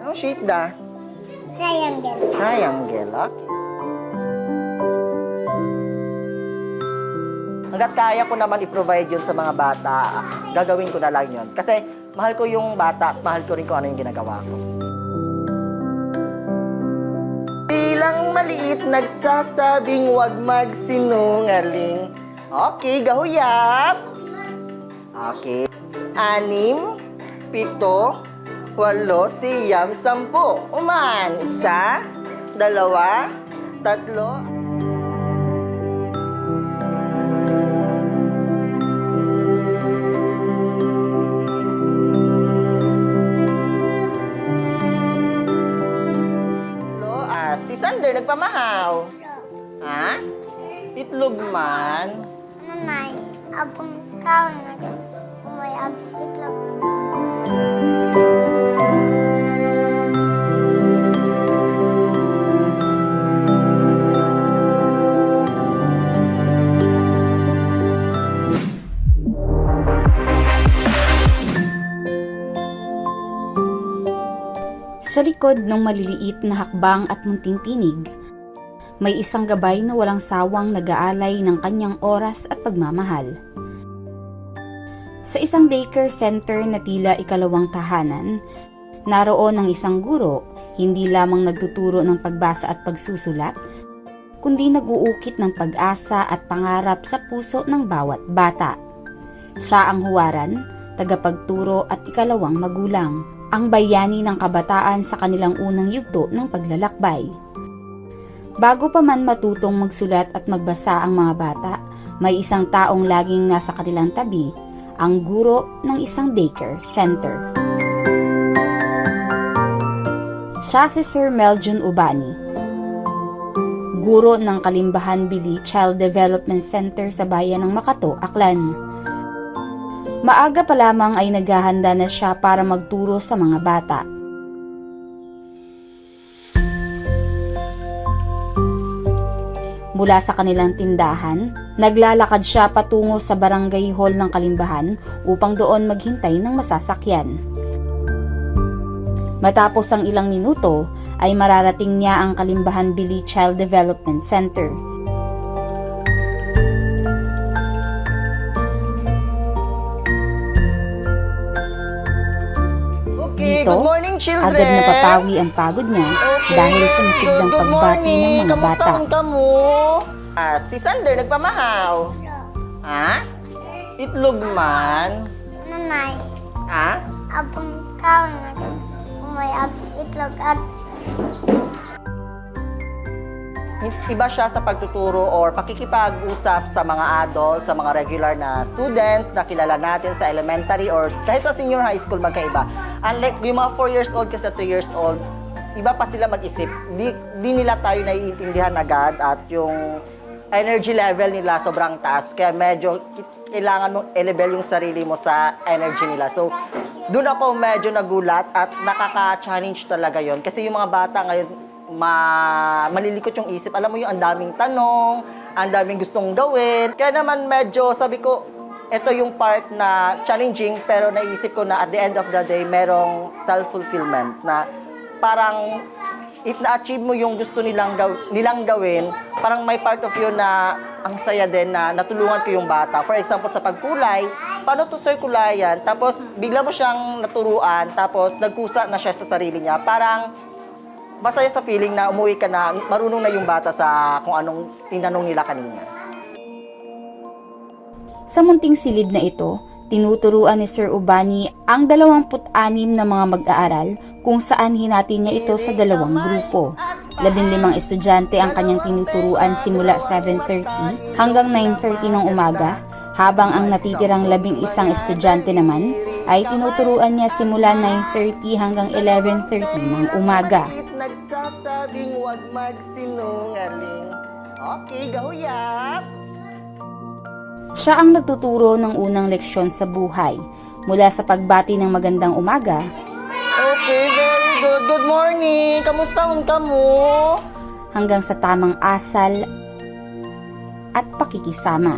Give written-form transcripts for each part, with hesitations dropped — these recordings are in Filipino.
Anong shape da? Triangle. Triangle, okay. Hanggat kaya ko naman i-provide yun sa mga bata, gagawin ko na lang yun. Kasi mahal ko yung bata, mahal ko rin kung ano yung ginagawa ko. Bilang maliit, nagsasabing wag magsinungaling. Okay, gahuyap! Okay. 6, 7, 8, 9, 10. Uman. 1, 2, 3. Si Sander nagpamahaw. Ha? Itlog man. Nanay, abang kaon na umay itlog. Sa likod ng maliliit na hakbang at munting tinig, may isang gabay na walang sawang nag-aalay ng kanyang oras at pagmamahal. Sa isang daycare center na tila ikalawang tahanan, naroon ang isang guro, hindi lamang nagtuturo ng pagbasa at pagsusulat, kundi nag-uukit ng pag-asa at pangarap sa puso ng bawat bata. Siya ang huwaran, tagapagturo at ikalawang magulang, ang bayani ng kabataan sa kanilang unang yugto ng paglalakbay. Bago pa man matutong magsulat at magbasa ang mga bata, may isang taong laging nasa kanilang tabi, ang guro ng isang daycare center. Siya si Sir Meljon Ubani, guro ng Kalimbahan Bili Child Development Center sa bayan ng Makato, Aklan. Maaga pa lamang ay naghahanda na siya para magturo sa mga bata. Mula sa kanilang tindahan, naglalakad siya patungo sa barangay hall ng Kalimbahan upang doon maghintay ng masasakyan. Matapos ang ilang minuto, ay mararating niya ang Kalimbahan Bili Child Development Center. Dito, Good morning, children! agad napapawi ang pagod niya dahil sa masiglang pagbati ng mga bata. Kamusta mo? Si Sander nagpamahaw. Ha? Itlog man. Nanay, Ha? abang kaon na umay itlog at Iba siya sa pagtuturo or pakikipag-usap sa mga adult, sa mga regular na students na kilala natin sa elementary or kahit sa senior high school magkaiba. Unlike yung mga 4 years old kasi 3 years old, iba pa sila mag-isip. Di nila tayo naiintindihan agad at yung energy level nila sobrang taas. Kaya medyo kailangan mong i-level yung sarili mo sa energy nila. So, doon ako medyo nagulat at nakaka-challenge talaga yon. Kasi yung mga bata ngayon, malilikot yung isip. Alam mo yung ang daming tanong, ang daming gustong gawin. Kaya naman medyo sabi ko, ito yung part na challenging pero naisip ko na at the end of the day, merong self-fulfillment na parang if na-achieve mo yung gusto nilang gawin, parang may part of you na ang saya din na natulungan ko yung bata. For example, sa pagkulay, paano to sir kulayan? Tapos bigla mo siyang naturuan, tapos nagkusa na siya sa sarili niya. Parang masaya sa feeling na umuwi ka na, marunong na yung bata sa kung anong tinanong nila kanina. Sa munting silid na ito, tinuturuan ni Sir Ubani ang 26 na mga mag-aaral kung saan hinati niya ito sa 2 grupo. 15 estudyante ang kanyang tinuturuan simula 7:30 hanggang 9:30 ng umaga, habang ang natitirang 11 estudyante naman ay tinuturuan niya simula 9:30 hanggang 11:30 ng umaga. Nagsasabing wag magsinungaling. Okay, gahuyap! Siya ang nagtuturo ng unang leksyon sa buhay, mula sa pagbati ng magandang umaga, Okay, very good. Good morning! Kamusta ka mo? hanggang sa tamang asal at pakikisama.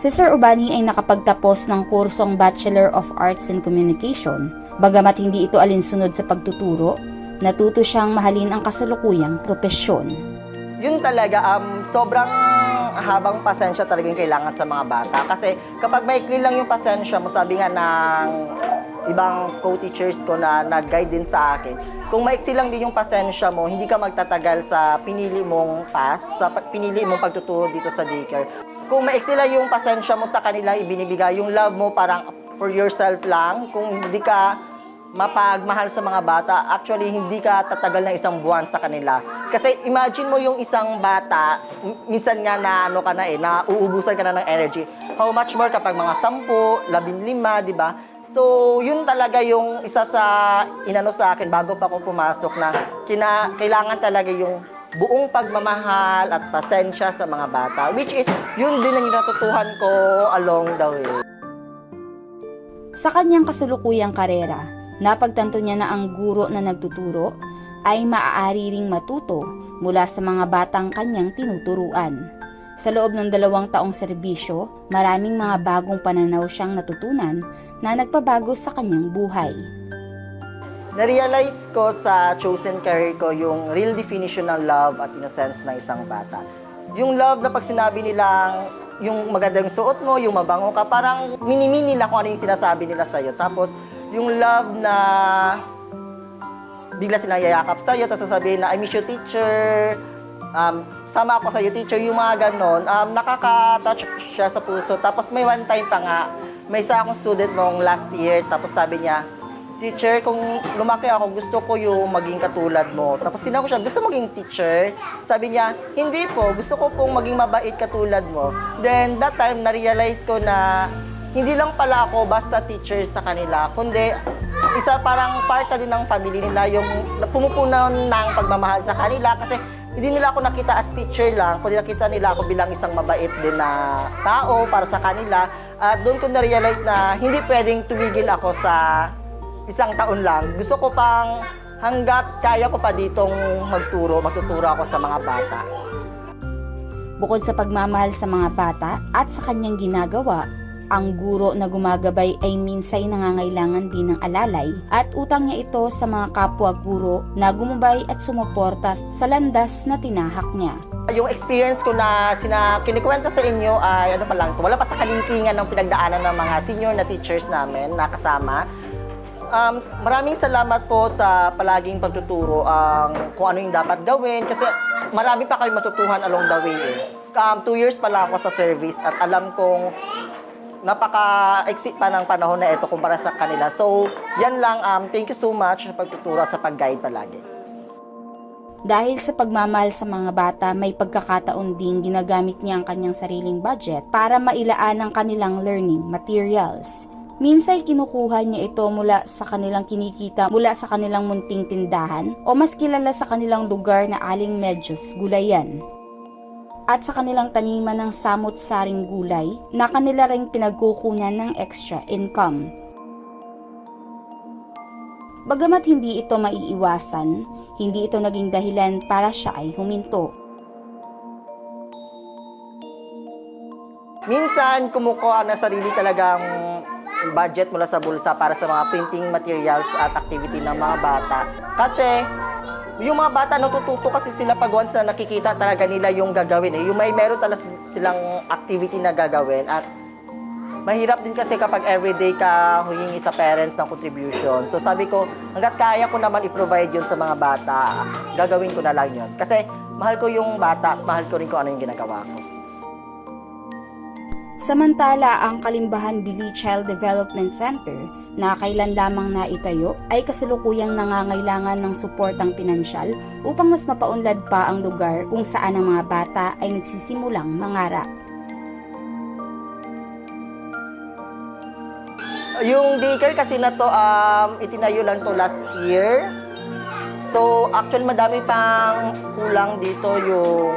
Si Sir Ubani ay nakapagtapos ng kursong Bachelor of Arts in Communication. Bagamat hindi ito alinsunod sa pagtuturo, natuto siyang mahalin ang kasalukuyang propesyon. Yun talaga, sobrang habang pasensya talaga yung kailangan sa mga bata. Kasi kapag maikli lang yung pasensya mo, sabi nga ng ibang co-teachers ko na nag-guide din sa akin, kung maiksi lang din yung pasensya mo, hindi ka magtatagal sa pinili mong path, sa pinili mong pagtuturo dito sa daycare. Kung maiksi lang yung pasensya mo sa kanila ibinibigay, yung love mo parang for yourself lang, kung hindi ka mapagmahal sa mga bata, actually hindi ka tatagal ng isang buwan sa kanila. Kasi imagine mo yung isang bata, minsan nga na ano ka na na uubusan ka na ng energy. How much more kapag mga 10, 15, di ba? So, yun talaga yung isa sa inano sa akin bago pa ako pumasok na kailangan talaga yung buong pagmamahal at pasensya sa mga bata, which is yun din ang natutuhan ko along the way. Sa kanyang kasulukuyang karera, napagtanto niya na ang guro na nagtuturo ay maaari ring matuto mula sa mga batang kanyang tinuturuan. Sa loob ng 2 taong serbisyo, maraming mga bagong pananaw siyang natutunan na nagpabago sa kanyang buhay. Na-realize ko sa chosen career ko yung real definition ng love at innocence ng isang bata. Yung love na pag sinabi nilang yung magandang suot mo, yung mabango ka, parang mini-mini nila kung ano yung sinasabi nila sa'yo. Tapos, yung love na bigla silang yayakap sa'yo, tapos sasabihin na, I miss you, teacher, sama ako sa'yo, teacher, yung mga ganon, nakaka-touch siya sa puso. Tapos may one time pa nga, may isa akong student nung last year, tapos sabi niya, teacher, kung lumaki ako, gusto ko yung maging katulad mo. Tapos tinanong ko siya, gusto maging teacher? Sabi niya, hindi po, gusto ko pong maging mabait katulad mo. Then that time, na-realize ko na hindi lang pala ako basta teacher sa kanila, kundi isa parang part na din ng family nila yung pumupunan ng pagmamahal sa kanila kasi hindi nila ako nakita as teacher lang, kundi nakita nila ako bilang isang mabait din na tao para sa kanila. At doon ko na-realize na hindi pwedeng tumigil ako sa isang taon lang. Gusto ko pang hanggat kaya ko pa ditong magtuturo ako sa mga bata. Bukod sa pagmamahal sa mga bata at sa kanyang ginagawa, ang guro na gumagabay ay minsay nangangailangan din ng alalay at utang niya ito sa mga kapwa guro na gumabay at sumuporta sa landas na tinahak niya. Yung experience ko na kinikwento sa inyo ay ano pa lang, wala pa sa kalingkingan ng pinagdaanan ng mga senior na teachers namin na kasama. Maraming salamat po sa palaging pagtuturo kung ano yung dapat gawin kasi marami pa kayong matutuhan along the way. 2 years pa lang ako sa service at alam kong napaka-exit pa ng panahon na ito kumpara sa kanila. So, yan lang. Thank you so much sa pagtuturo at sa pag-guide palagi. Dahil sa pagmamahal sa mga bata, may pagkakataon ding ginagamit niya ang kanyang sariling budget para mailaan ang kanilang learning materials. Minsay kinukuha niya ito mula sa kanilang kinikita mula sa kanilang munting tindahan o mas kilala sa kanilang lugar na Aling Medyos, Gulayan. At sa kanilang taniman ng samot-saring gulay na kanila ring pinagkukunan ng extra income. Bagamat hindi ito maiiwasan, hindi ito naging dahilan para siya ay huminto. Minsan, kumukuha na sarili talagang budget mula sa bulsa para sa mga printing materials at activity ng mga bata. Kasi, yung mga bata natututo kasi sila pag once na nakikita talaga nila yung gagawin. Yung meron talaga silang activity na gagawin. At mahirap din kasi kapag everyday ka humingi sa parents ng contribution. So sabi ko, hanggat kaya ko naman i-provide yun sa mga bata, gagawin ko na lang yun. Kasi mahal ko yung bata at mahal ko rin kung ano yung ginagawa ko. Samantala, ang Kalimbahan Bili Child Development Center na kailan lamang naitayo ay kasalukuyang nangangailangan ng suportang pinansyal upang mas mapaunlad pa ang lugar kung saan ang mga bata ay nagsisimulang mangarap. Yung daycare kasi na to, itinayo lang to last year. So, actually madami pang kulang dito yung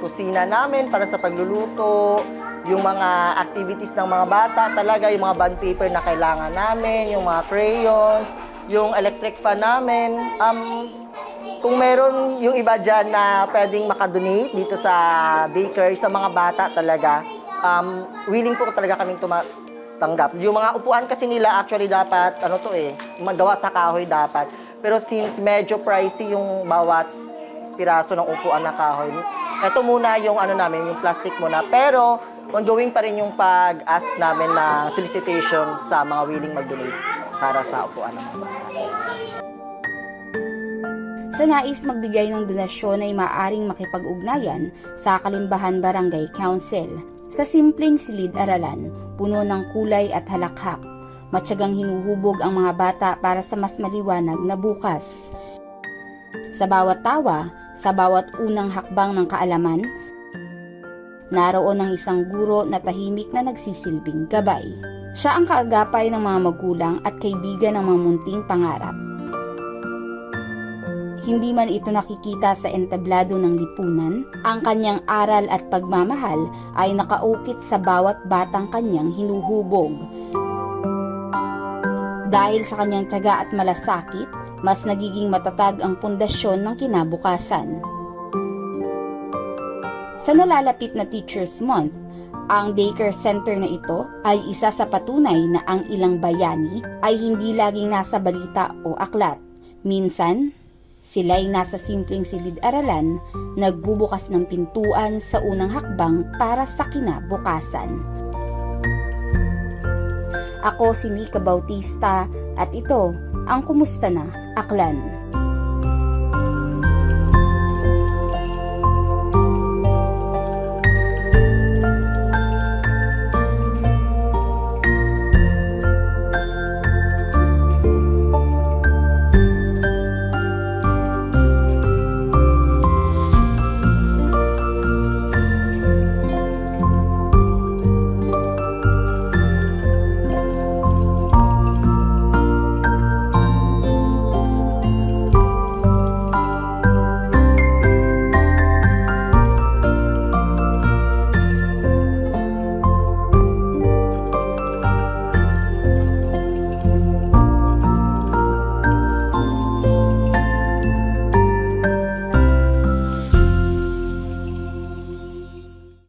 kusina namin para sa pagluluto, yung mga activities ng mga bata, talaga yung mga bond paper na kailangan namin, yung mga crayons, yung electric fan namin. Kung meron yung iba dyan na pwedeng makadonate dito sa daycare, sa mga bata talaga, willing po talaga kaming tumatanggap. Yung mga upuan kasi nila actually dapat, magawa sa kahoy dapat. Pero since medyo pricey yung bawat piraso ng upuan na kahoy, ito muna yung yung plastic muna. Pero ongoing pa rin yung pag-ask namin na solicitation sa mga willing mag-donate para sa upuan ng mga bata. Sa nais magbigay ng donasyon ay maaaring makipag-ugnayan sa Kalimbahan Barangay Council. Sa simpleng silid-aralan, puno ng kulay at halakhak, matyagang hinuhubog ang mga bata para sa mas maliwanag na bukas. Sa bawat tawa, sa bawat unang hakbang ng kaalaman, naroon ang isang guro na tahimik na nagsisilbing gabay. Siya ang kaagapay ng mga magulang at kaibigan ng mga munting pangarap. Hindi man ito nakikita sa entablado ng lipunan, ang kanyang aral at pagmamahal ay nakaukit sa bawat batang kanyang hinuhubog. Dahil sa kanyang tiyaga at malasakit, mas nagiging matatag ang pundasyon ng kinabukasan. Sa nalalapit na Teachers Month, ang daycare center na ito ay isa sa patunay na ang ilang bayani ay hindi laging nasa balita o aklat. Minsan, sila'y nasa simpleng silid-aralan, nagbubukas ng pintuan sa unang hakbang para sa kinabukasan. Ako si Mika Bautista at ito ang Kumusta Na, Aklan.